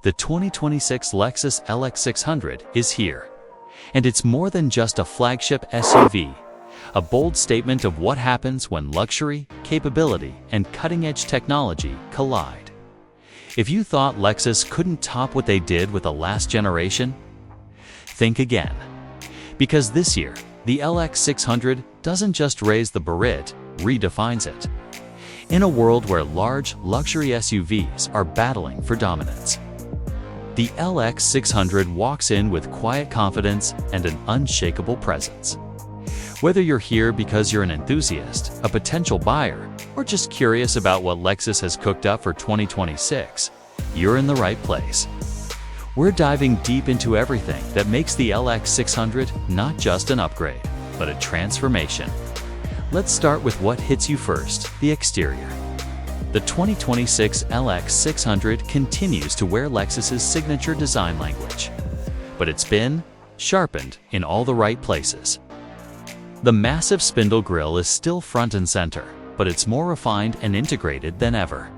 The 2026 Lexus LX 600 is here. And it's more than just a flagship SUV, a bold statement of what happens when luxury, capability, and cutting-edge technology collide. If you thought Lexus couldn't top what they did with the last generation, think again. Because this year, the LX 600 doesn't just raise the bar, it redefines it. In a world where large, luxury SUVs are battling for dominance, the LX 600 walks in with quiet confidence and an unshakable presence. Whether you're here because you're an enthusiast, a potential buyer, or just curious about what Lexus has cooked up for 2026, you're in the right place. We're diving deep into everything that makes the LX 600 not just an upgrade, but a transformation. Let's start with what hits you first, the exterior. The 2026 LX 600 continues to wear Lexus's signature design language, but it's been sharpened in all the right places. The massive spindle grille is still front and center, but it's more refined and integrated than ever.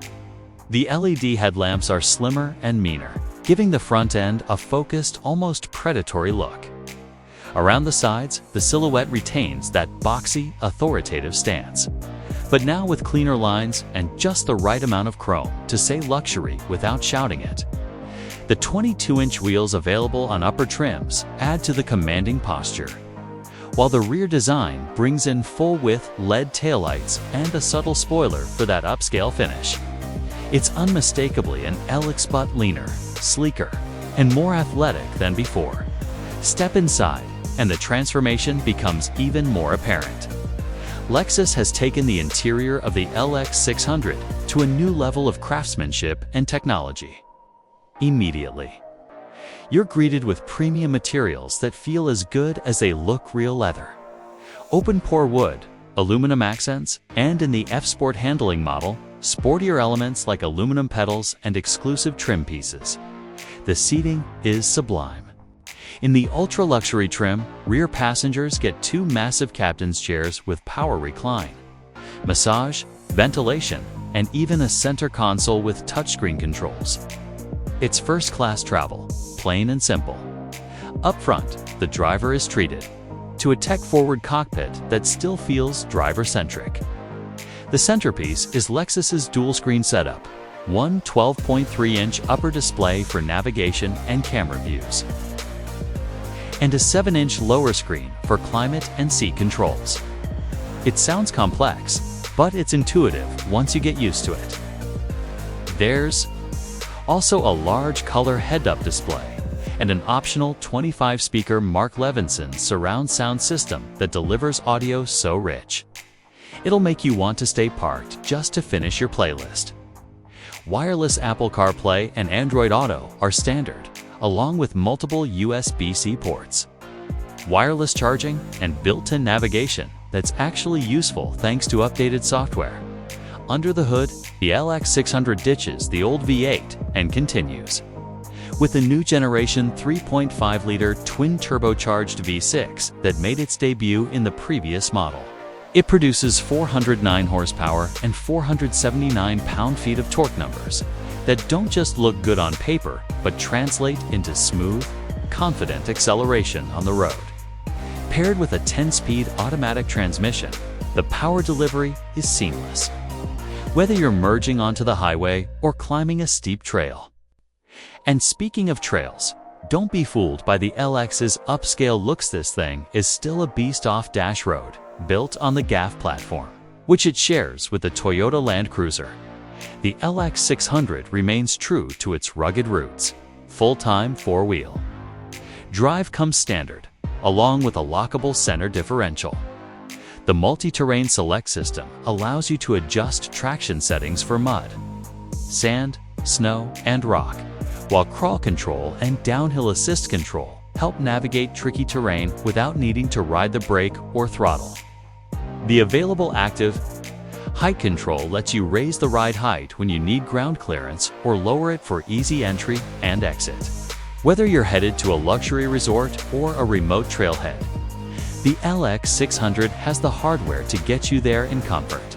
The LED headlamps are slimmer and meaner, giving the front end a focused, almost predatory look. Around the sides, the silhouette retains that boxy, authoritative stance, but now with cleaner lines and just the right amount of chrome to say luxury without shouting it. The 22-inch wheels available on upper trims add to the commanding posture, while the rear design brings in full-width LED taillights and a subtle spoiler for that upscale finish. It's unmistakably an LX, but leaner, sleeker, and more athletic than before. Step inside, and the transformation becomes even more apparent. Lexus has taken the interior of the LX 600 to a new level of craftsmanship and technology. Immediately, you're greeted with premium materials that feel as good as they look: real leather, open-pore wood, aluminum accents, and in the F-Sport handling model, sportier elements like aluminum pedals and exclusive trim pieces. The seating is sublime. In the ultra-luxury trim, rear passengers get two massive captain's chairs with power recline, massage, ventilation, and even a center console with touchscreen controls. It's first-class travel, plain and simple. Up front, the driver is treated to a tech-forward cockpit that still feels driver-centric. The centerpiece is Lexus's dual-screen setup, one 12.3-inch upper display for navigation and camera views, and a 7-inch lower screen for climate and seat controls. It sounds complex, but it's intuitive once you get used to it. There's also a large color head-up display and an optional 25-speaker Mark Levinson surround sound system that delivers audio so rich it'll make you want to stay parked just to finish your playlist. Wireless Apple CarPlay and Android Auto are standard, along with multiple USB-C ports, wireless charging, and built-in navigation that's actually useful thanks to updated software. Under the hood, the LX 600 ditches the old V8 and continues with the new generation 3.5-liter twin-turbocharged V6 that made its debut in the previous model. It produces 409 horsepower and 479 pound-feet of torque numbers that don't just look good on paper, but translate into smooth, confident acceleration on the road. Paired with a 10-speed automatic transmission, the power delivery is seamless, whether you're merging onto the highway or climbing a steep trail. And speaking of trails, don't be fooled by the LX's upscale looks. This thing is still a beast off-dash road, built on the GAF platform, which it shares with the Toyota Land Cruiser. The LX 600 remains true to its rugged roots. Full-time four-wheel drive comes standard, along with a lockable center differential. The multi-terrain select system allows you to adjust traction settings for mud, sand, snow, and rock, while crawl control and downhill assist control help navigate tricky terrain without needing to ride the brake or throttle. The available active height control lets you raise the ride height when you need ground clearance or lower it for easy entry and exit. Whether you're headed to a luxury resort or a remote trailhead, the LX 600 has the hardware to get you there in comfort.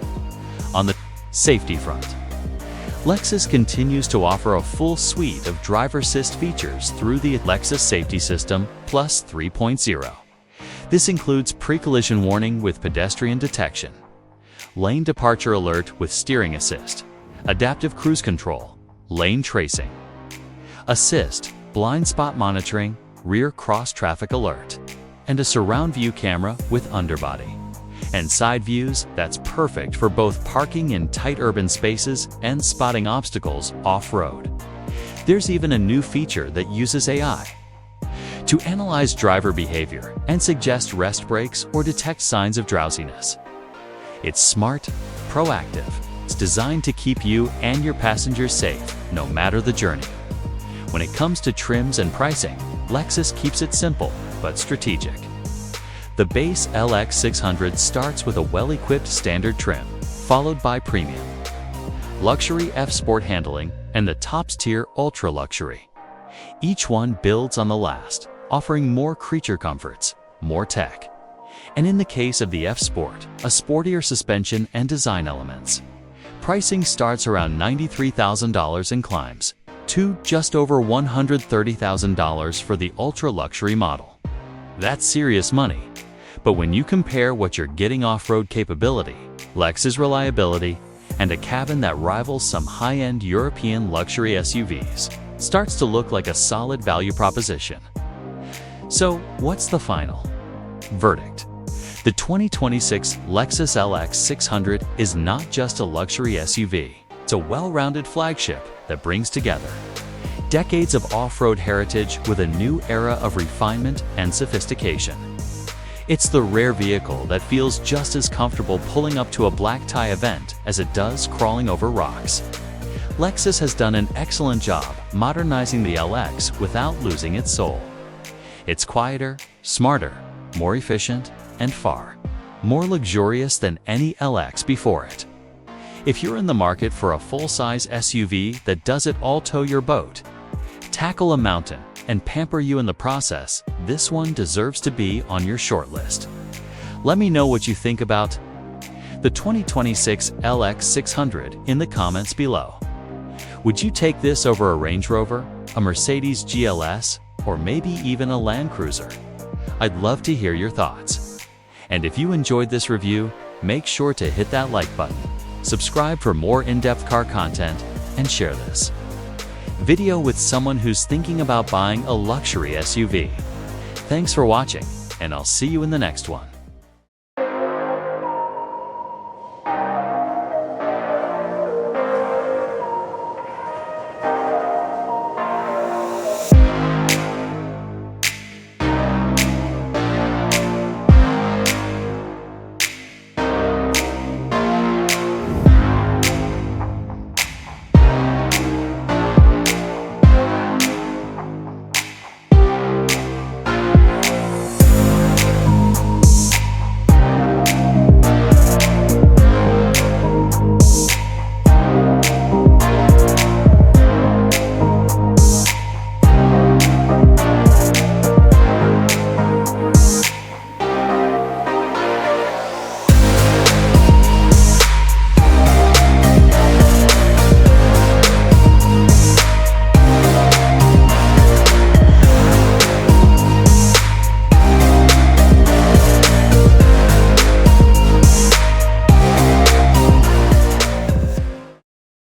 On the safety front, Lexus continues to offer a full suite of driver assist features through the Lexus Safety System Plus 3.0. This includes pre-collision warning with pedestrian detection, lane departure alert with steering assist, adaptive cruise control, lane tracing, assist, blind spot monitoring, rear cross-traffic alert, and a surround view camera with underbody and side views that's perfect for both parking in tight urban spaces and spotting obstacles off-road. There's even a new feature that uses AI to analyze driver behavior and suggest rest breaks or detect signs of drowsiness. It's smart, proactive. It's designed to keep you and your passengers safe, no matter the journey. When it comes to trims and pricing, Lexus keeps it simple but strategic. The base LX 600 starts with a well-equipped standard trim, followed by premium, luxury F-Sport handling, and the tops-tier Ultra Luxury. Each one builds on the last, offering more creature comforts, more tech. And in the case of the F-Sport, a sportier suspension and design elements. Pricing starts around $93,000 and climbs to just over $130,000 for the Ultra Luxury model. That's serious money. But when you compare what you're getting off-road capability, Lexus reliability, and a cabin that rivals some high-end European luxury SUVs, starts to look like a solid value proposition. So, what's the final verdict? The 2026 Lexus LX 600 is not just a luxury SUV. It's a well-rounded flagship that brings together decades of off-road heritage with a new era of refinement and sophistication. It's the rare vehicle that feels just as comfortable pulling up to a black tie event as it does crawling over rocks. Lexus has done an excellent job modernizing the LX without losing its soul. It's quieter, smarter, more efficient, and far more luxurious than any LX before it. If you're in the market for a full-size SUV that does it all, tow your boat, tackle a mountain, and pamper you in the process, this one deserves to be on your shortlist. Let me know what you think about the 2026 LX 600 in the comments below. Would you take this over a Range Rover, a Mercedes GLS, or maybe even a Land Cruiser? I'd love to hear your thoughts. And if you enjoyed this review, make sure to hit that like button, subscribe for more in-depth car content, and share this video with someone who's thinking about buying a luxury SUV. Thanks for watching, and I'll see you in the next one.